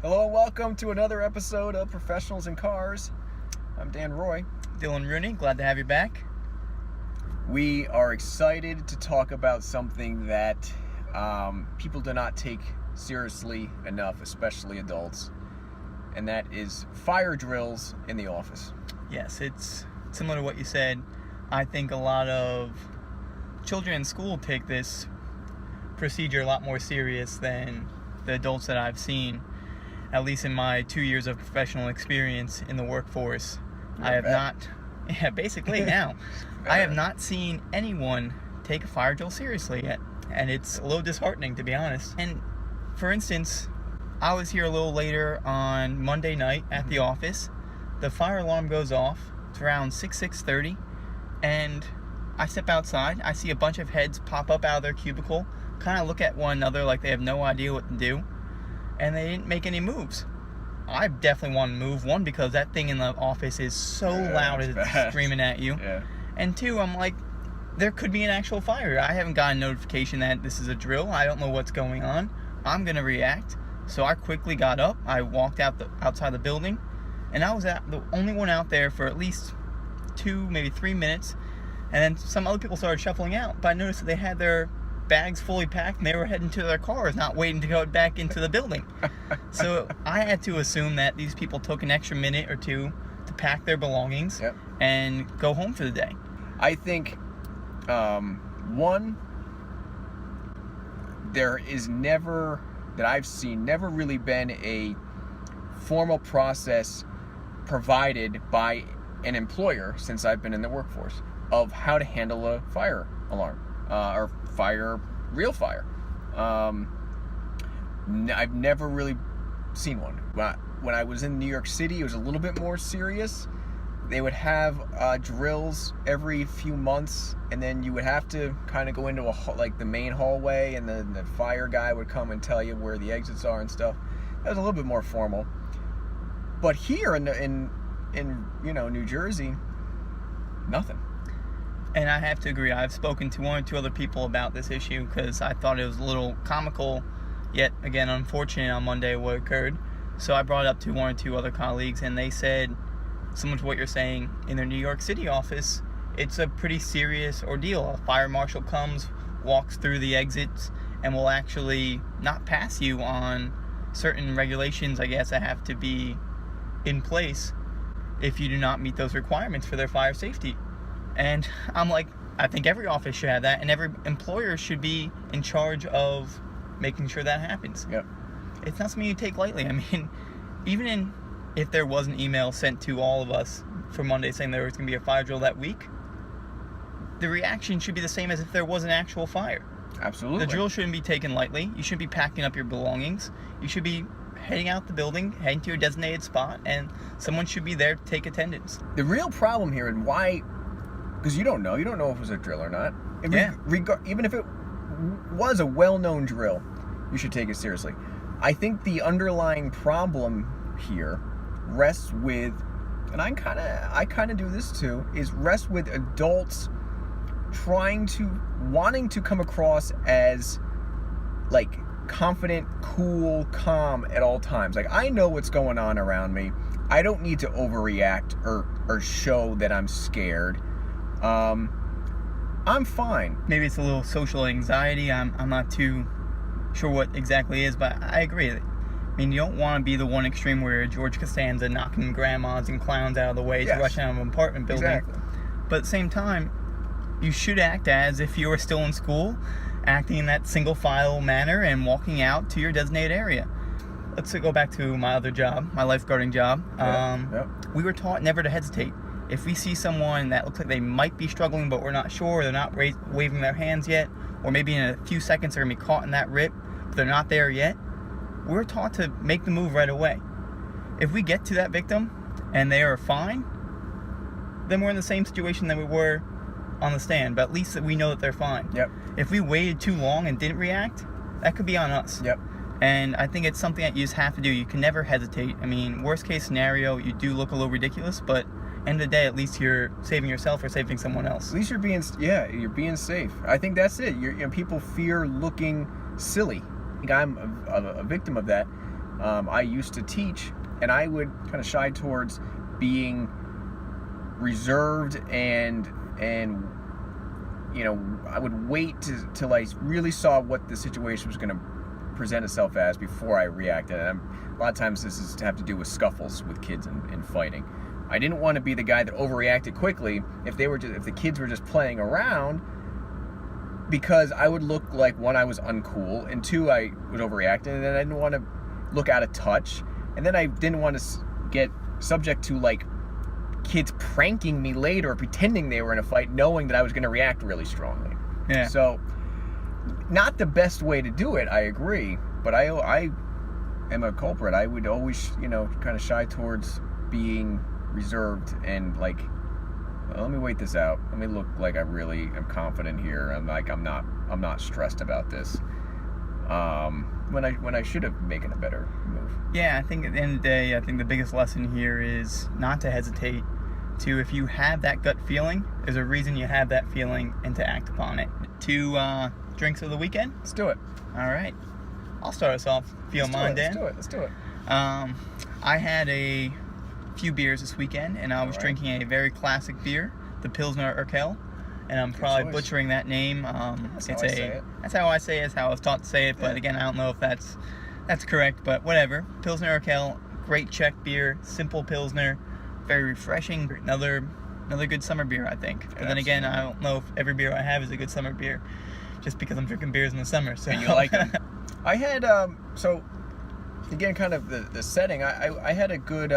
Hello, welcome to another episode of Professionals in Cars. I'm Dan Roy. Dylan Rooney, glad to have you back. We are excited to talk about something that people do not take seriously enough, especially adults, and that is fire drills in the office. Yes, it's similar to what you said. I think a lot of children in school take this procedure a lot more serious than the adults that I've seen. At least in my 2 years of professional experience in the workforce, I have not seen anyone take a fire drill seriously yet. And it's a little disheartening, to be honest. And for instance, I was here a little later on Monday night at the office. The fire alarm goes off. It's around 6:30, and I step outside. I see a bunch of heads pop up out of their cubicle, kind of look at one another like they have no idea what to do. And they didn't make any moves. I definitely want to move. One, because that thing in the office is so loud, it's screaming at you. Yeah. And two, I'm like, there could be an actual fire. I haven't gotten notification that this is a drill. I don't know what's going on. I'm going to react. So I quickly got up. I walked outside the building. And I was the only one out there for at least 2, maybe 3 minutes. And then some other people started shuffling out. But I noticed that they had their bags fully packed and they were heading to their cars, not waiting to go back into the building. So I had to assume that these people took an extra minute or two to pack their belongings and go home for the day. I think, one, there is never, that I've seen, never really been a formal process provided by an employer since I've been in the workforce of how to handle a fire alarm. Or real fire. I've never really seen one. When I was in New York City, it was a little bit more serious. They would have drills every few months, and then you would have to kind of go into the main hallway, and then the fire guy would come and tell you where the exits are and stuff. That was a little bit more formal. But here in New Jersey, nothing. And I have to agree, I've spoken to one or two other people about this issue because I thought it was a little comical, yet again unfortunate on Monday what occurred. So I brought it up to one or two other colleagues, and they said, similar to what you're saying, in their New York City office, it's a pretty serious ordeal. A fire marshal comes, walks through the exits, and will actually not pass you on certain regulations, I guess, that have to be in place if you do not meet those requirements for their fire safety. And I'm like, I think every office should have that, and every employer should be in charge of making sure that happens. Yep. It's not something you take lightly. I mean, even if there was an email sent to all of us for Monday saying there was going to be a fire drill that week, the reaction should be the same as if there was an actual fire. Absolutely. The drill shouldn't be taken lightly. You shouldn't be packing up your belongings. You should be heading out the building, heading to your designated spot, and someone should be there to take attendance. The real problem here, and why, because you don't know if it was a drill or not. Even if it was a well-known drill, you should take it seriously. I think the underlying problem here rests with, and I kind of do this too, is rests with adults wanting to come across as like confident, cool, calm at all times. Like, I know what's going on around me. I don't need to overreact or show that I'm scared. I'm fine. Maybe it's a little social anxiety. I'm not too sure what exactly is, but I agree. I mean, you don't want to be the one extreme where George Costanza knocking grandmas and clowns out of the way to rush out of an apartment building. Exactly. But at the same time, you should act as if you were still in school, acting in that single file manner and walking out to your designated area. Let's go back to my other job, my lifeguarding job. We were taught never to hesitate. If we see someone that looks like they might be struggling but we're not sure, they're not waving their hands yet, or maybe in a few seconds they're going to be caught in that rip, but they're not there yet, we're taught to make the move right away. If we get to that victim and they are fine, then we're in the same situation that we were on the stand, but at least we know that they're fine. Yep. If we waited too long and didn't react, that could be on us. Yep. And I think it's something that you just have to do. You can never hesitate. I mean, worst case scenario, you do look a little ridiculous, but end of the day, at least you're saving yourself or saving someone else. At least you're being safe. I think that's it. People fear looking silly. I think I'm a victim of that. I used to teach, and I would kind of shy towards being reserved and I would wait till I really saw what the situation was going to present itself as before I reacted. And a lot of times this is to have to do with scuffles with kids and fighting. I didn't want to be the guy that overreacted quickly if the kids were just playing around, because I would look like, one, I was uncool, and two, I would overreact, and then I didn't want to look out of touch, and then I didn't want to get subject to like kids pranking me later or pretending they were in a fight, knowing that I was going to react really strongly. Yeah. So, not the best way to do it, I agree, but I am a culprit. I would always, kind of shy towards being reserved and like, well, let me wait this out. Let me look like I really am confident here. I'm not stressed about this. When I should have making a better move. Yeah, I think at the end of the day, I think the biggest lesson here is not to hesitate. If you have that gut feeling, there's a reason you have that feeling, and to act upon it. 2 drinks of the weekend? Let's do it. All right. I'll start us off, if you don't mind, Dan. Let's do it. I had a few beers this weekend, and I was drinking a very classic beer, the Pilsner Urquell. And I'm probably butchering that name. That's how I say it. That's how I say it. It's how I was taught to say it. But again, I don't know if that's correct. But whatever. Pilsner Urquell, great Czech beer, simple Pilsner, very refreshing. Another good summer beer, I think. But then again, I don't know if every beer I have is a good summer beer, just because I'm drinking beers in the summer. So and you like them. I had so again, kind of the setting. I had a good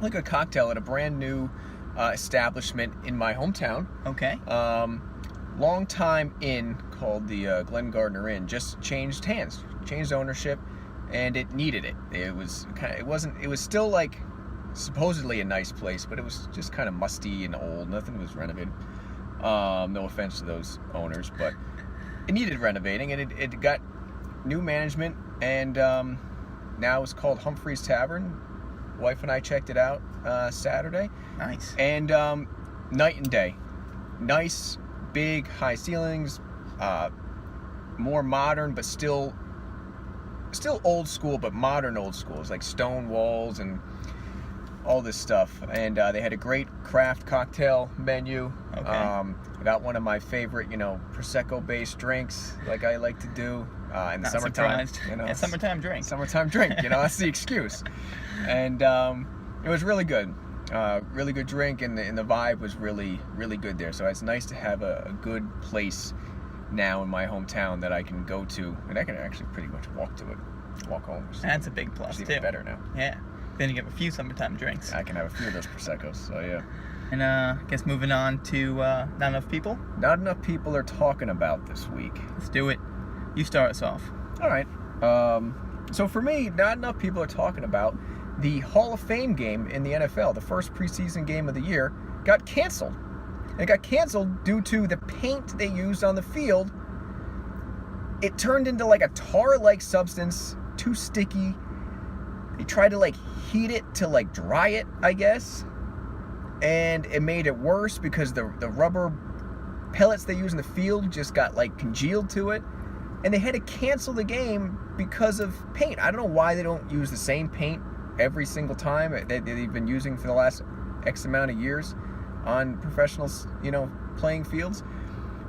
like a cocktail at a brand new establishment in my hometown. Okay. Long time inn called the Glen Gardner Inn just changed hands, changed ownership, and it needed it. It was still like supposedly a nice place, but it was just kind of musty and old. Nothing was renovated. No offense to those owners, but it needed renovating, and it got new management, and now it's called Humphrey's Tavern. Wife and I checked it out Saturday. Nice. And night and day. Nice, big, high ceilings, more modern, but still old school, but modern old school. It's like stone walls and all this stuff. And they had a great craft cocktail menu. Okay. I got one of my favorite, Prosecco-based drinks, like I like to do in the summertime. It's summertime drink. Summertime drink, that's the excuse. And it was really good. Really good drink, and the vibe was really, really good there. So it's nice to have a good place now in my hometown that I can go to, and I can actually pretty much walk home. That's a big plus, it's too. Even better now. Yeah. Then you get a few summertime drinks. I can have a few of those Proseccos, so yeah. And I guess moving on to Not Enough People. Not enough people are talking about this week. Let's do it. You start us off. All right. So for me, not enough people are talking about the Hall of Fame game in the NFL. The first preseason game of the year got canceled. It got canceled due to the paint they used on the field. It turned into like a tar-like substance, too sticky. They tried to like heat it to like dry it, I guess. And it made it worse because the rubber pellets they use in the field just got like congealed to it. And they had to cancel the game because of paint. I don't know why they don't use the same paint every single time that they've been using for the last X amount of years on professional, playing fields.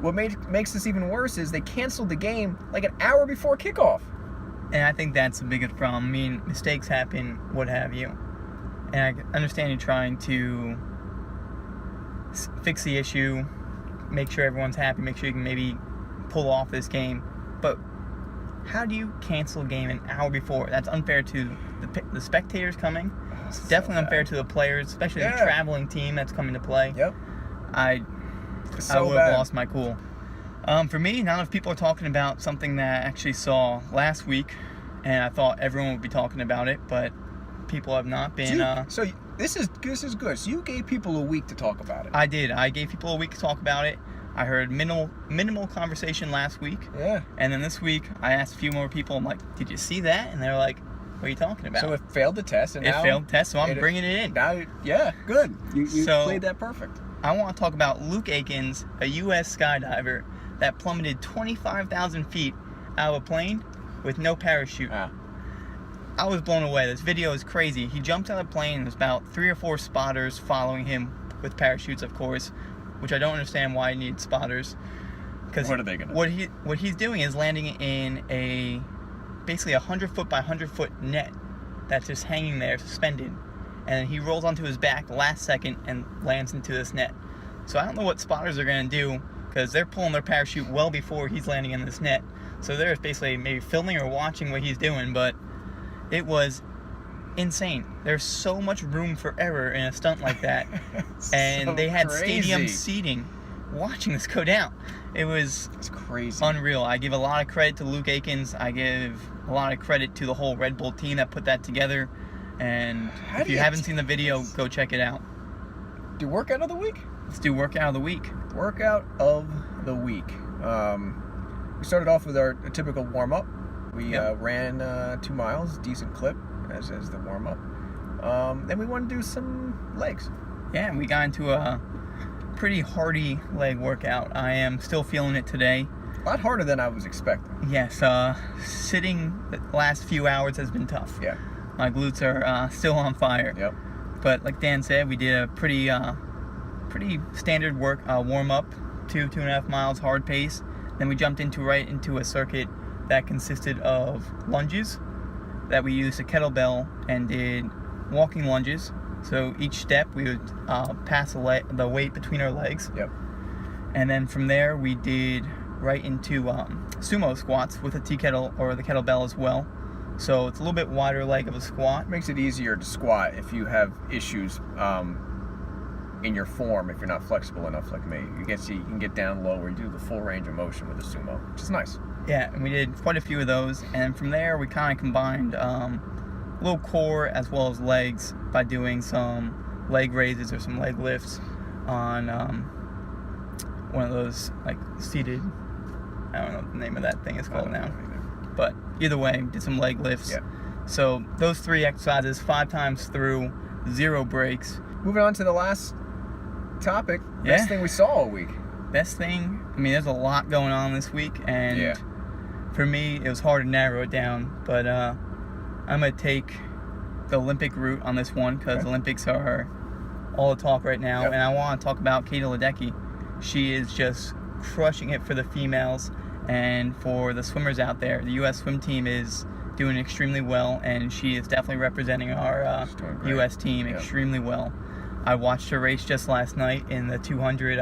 What makes this even worse is they canceled the game like an hour before kickoff. And I think that's the biggest problem. I mean, mistakes happen, what have you. And I understand you trying to fix the issue, make sure everyone's happy, make sure you can maybe pull off this game. But how do you cancel a game an hour before? That's unfair to the spectators coming. It's definitely unfair to the players, especially the traveling team that's coming to play. Yep. I would have lost my cool. For me, not enough people are talking about something that I actually saw last week, and I thought everyone would be talking about it, but people have not been. So this is good. So you gave people a week to talk about it. I did. I gave people a week to talk about it. I heard minimal conversation last week. Yeah. And then this week, I asked a few more people. I'm like, "Did you see that?" And they're like, "What are you talking about?" So it failed the test, and now failed the test. So I'm bringing it in. Now, yeah, good. You played that perfect. I want to talk about Luke Akins, a U.S. skydiver that plummeted 25,000 feet out of a plane with no parachute. I was blown away. This video is crazy. He jumps out of the plane. There's about 3 or 4 spotters following him with parachutes, of course, which I don't understand why he needs spotters. Because what are they gonna? What he's doing is landing in basically 100-foot by 100-foot net that's just hanging there, suspended, and he rolls onto his back last second and lands into this net. So I don't know what spotters are gonna do, because they're pulling their parachute well before he's landing in this net. So they're basically maybe filming or watching what he's doing, but it was insane. There's so much room for error in a stunt like that. And so they had crazy. stadium seating watching this go down. It's crazy. Unreal. I give a lot of credit to Luke Akins. I give a lot of credit to the whole Red Bull team that put that together. And if you haven't seen the video, go check it out. Do workout of the week? Let's do workout of the week. Workout of the week. We started off with our typical warm-up. We ran 2 miles, decent clip as the warm-up. Then we wanted to do some legs. Yeah, and we got into a pretty hearty leg workout. I am still feeling it today. A lot harder than I was expecting. Yes, sitting the last few hours has been tough. Yeah. My glutes are still on fire. Yep. But like Dan said, we did a pretty standard warm-up, 2.5 miles hard pace. Then we jumped right into a circuit that consisted of lunges that we used a kettlebell and did walking lunges. So each step we would pass the weight between our legs. Yep. And then from there we did right into sumo squats with a tea kettle or the kettlebell as well. So it's a little bit wider leg of a squat. It makes it easier to squat if you have issues in your form, if you're not flexible enough like me. You can get down low where you do the full range of motion with a sumo, which is nice. Yeah, and we did quite a few of those. And from there we kind of combined little core as well as legs by doing some leg raises or some leg lifts on one of those like seated, I don't know what the name of that thing is called now, but either way, did some leg lifts. Yeah. So those 3 exercises 5 times through, 0 breaks. Moving on to the last topic, best thing we saw all week. Best thing, I mean, there's a lot going on this week, and for me it was hard to narrow it down, but I'm going to take the Olympic route on this one because Olympics are all the talk right now. And I want to talk about Katie Ledecky. She is just crushing it for the females and for the swimmers out there. The U.S. swim team is doing extremely well, and she is definitely representing our U.S. team extremely well. I watched her race just last night in the 200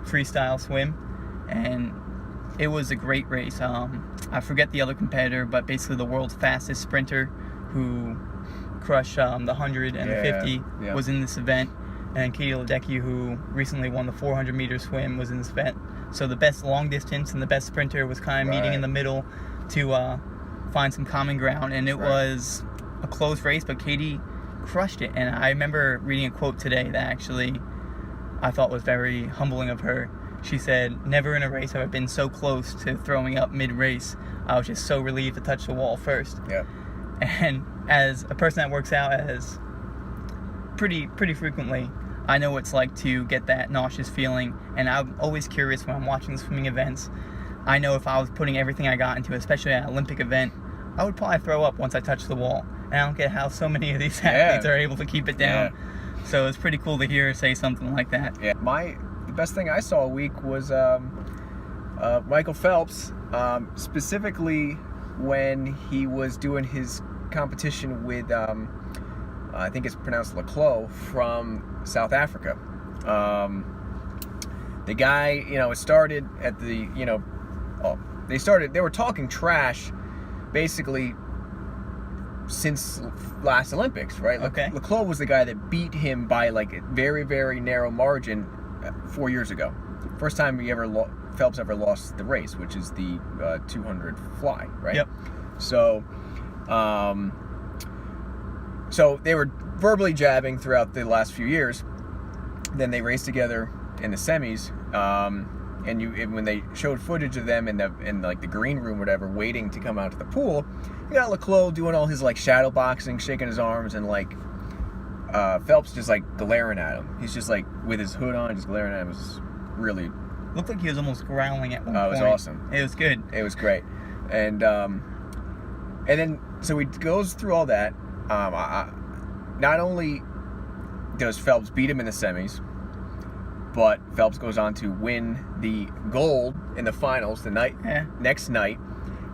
freestyle swim, and it was a great race. I forget the other competitor, but basically the world's fastest sprinter who crushed the 100 and the 50 was in this event. And Katie Ledecky, who recently won the 400-meter swim, was in this event. So the best long distance and the best sprinter was kind of meeting in the middle to find some common ground. And it was a close race, but Katie crushed it. And I remember reading a quote today that actually I thought was very humbling of her. She said, "Never in a race have I been so close to throwing up mid-race. I was just so relieved to touch the wall first." Yeah. And as a person that works out as pretty frequently, I know what it's like to get that nauseous feeling. And I'm always curious when I'm watching swimming events. I know if I was putting everything I got into, especially at an Olympic event, I would probably throw up once I touch the wall. And I don't get how so many of these athletes are able to keep it down. So it's pretty cool to hear her say something like that. Yeah. The best thing I saw all week was Michael Phelps, specifically when he was doing his competition with, I think it's pronounced Leclos, from South Africa. The guy, it started at the, they were talking trash basically since last Olympics, right? Okay. Leclos was the guy that beat him by like a very, very narrow margin 4 years ago. First time Phelps ever lost the race, which is the 200 fly, right? Yep. So, so they were verbally jabbing throughout the last few years. Then they raced together in the semis, and when they showed footage of them in like the green room, or whatever, waiting to come out to the pool, you got Leclos doing all his like shadow boxing, shaking his arms, and like Phelps just like glaring at him. He's just like with his hood on, just glaring at him. It was really looked like he was almost growling at one point. It was awesome. It was good. It was great, and then So he goes through all that. Not only does Phelps beat him in the semis, but Phelps goes on to win the gold in the finals next night.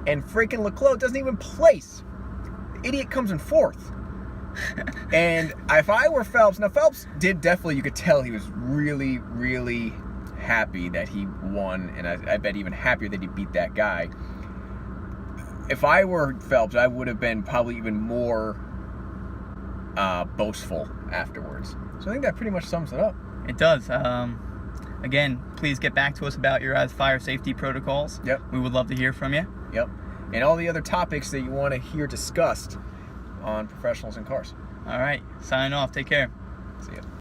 And freaking Leclerc doesn't even place. The idiot comes in fourth. And if I were Phelps, now Phelps did definitely, you could tell he was really, really happy that he won, and I bet even happier that he beat that guy. If I were Phelps, I would have been probably even more boastful afterwards. So I think that pretty much sums it up. It does. Again, please get back to us about your guys' fire safety protocols. Yep. We would love to hear from you. Yep. And all the other topics that you want to hear discussed on Professionals in Cars. All right. Signing off. Take care. See ya.